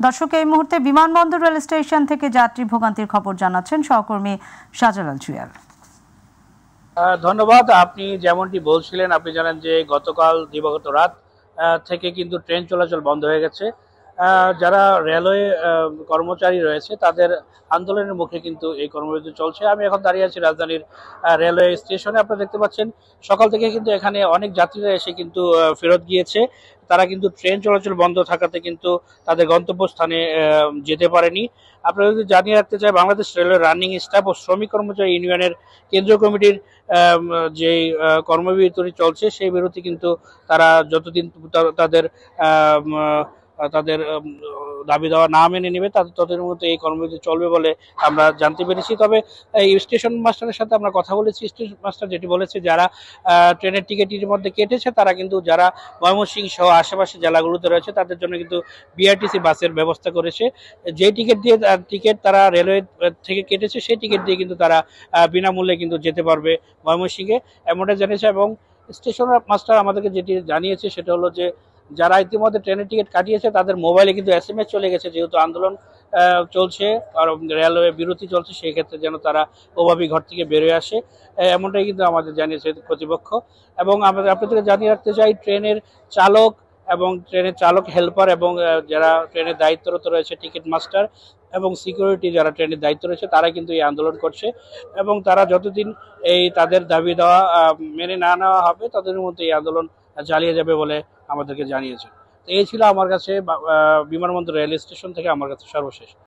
দর্শক, এই মুহূর্তে বিমানবন্দর রেল স্টেশন থেকে যাত্রী ভোগান্তির খবর জানাচ্ছেন সহকর্মী শাহজালাল জুয়েল। ধন্যবাদ। আপনি যেমনটি বলছিলেন, আপনি জানেন যে গতকাল দিবাগত রাত থেকে কিন্তু ট্রেন চলাচল বন্ধ হয়ে গেছে। যারা রেলওয়ে কর্মচারী রয়েছে তাদের আন্দোলনের মুখে কিন্তু এই কর্মসূচি চলছে। আমি এখন দাঁড়িয়ে আছি রাজধানীর রেলওয়ে স্টেশনে। আপনারা দেখতে পাচ্ছেন সকাল থেকে কিন্তু এখানে অনেক যাত্রীরা এসে কিন্তু ফেরত গিয়েছে। তারা কিন্তু ট্রেন চলাচল বন্ধ থাকাতে কিন্তু তাদের গন্তব্যস্থানে যেতে পারেনি। আপনারা যদি জানিয়ে রাখতে চাই, বাংলাদেশ রেলওয়ে রানিং স্টাফ ও শ্রমিক কর্মচারী ইউনিয়নের কেন্দ্রীয় কমিটির যে কর্মবিরতি চলছে সেই বিরতি কিন্তু তারা যতদিন তাদের তাদের দাবি দেওয়া না মেনে নেবে ততদিনের মধ্যে এই কর্মসূচি চলবে বলে আমরা জানতে পেরেছি। তবে এই স্টেশন মাস্টারের সাথে আমরা কথা বলেছি। স্টেশন মাস্টার যেটি বলেছে, যারা ট্রেনের টিকিটের মধ্যে কেটেছে তারা কিন্তু যারা ময়মনসিংহ সহ আশেপাশে জেলাগুলোতে রয়েছে তাদের জন্য কিন্তু বিআরটিসি বাসের ব্যবস্থা করেছে। যে টিকিট তারা রেলওয়ে থেকে কেটেছে সেই টিকিট দিয়ে কিন্তু তারা বিনামূল্যে কিন্তু যেতে পারবে ময়মনসিংহে, এমনটা জেনেছে। এবং স্টেশন মাস্টার আমাদেরকে যেটি জানিয়েছে সেটা হলো যে যারা ইতিমধ্যে ট্রেনের টিকিট কাটিয়েছে তাদের মোবাইলে কিন্তু SMS চলে গেছে, যেহেতু আন্দোলন চলছে আর রেলওয়ে বিরতি চলছে, সেই ক্ষেত্রে যেন তারা ওভাবেই ঘর থেকে বেরোয় আসে, এমনটাই কিন্তু আমাদের জানিয়েছে কর্তৃপক্ষ। এবং আপনাদেরকে জানিয়ে রাখতে চাই, ট্রেনের চালক এবং ট্রেনের চালক হেল্পার এবং যারা ট্রেনের দায়িত্বরত রয়েছে, টিকিট মাস্টার এবং সিকিউরিটি যারা ট্রেনের দায়িত্ব রয়েছে, তারা কিন্তু এই আন্দোলন করছে এবং তারা যতদিন এই তাদের দাবি দেওয়া মেনে না নেওয়া হবে ততদিনের মধ্যে এই আন্দোলন চালিয়ে যাবে বলে আমাদেরকে জানিয়েছে। তো এই ছিল আমার কাছে বিমানবন্দর রেল স্টেশন থেকে আমার কাছে সর্বশেষ।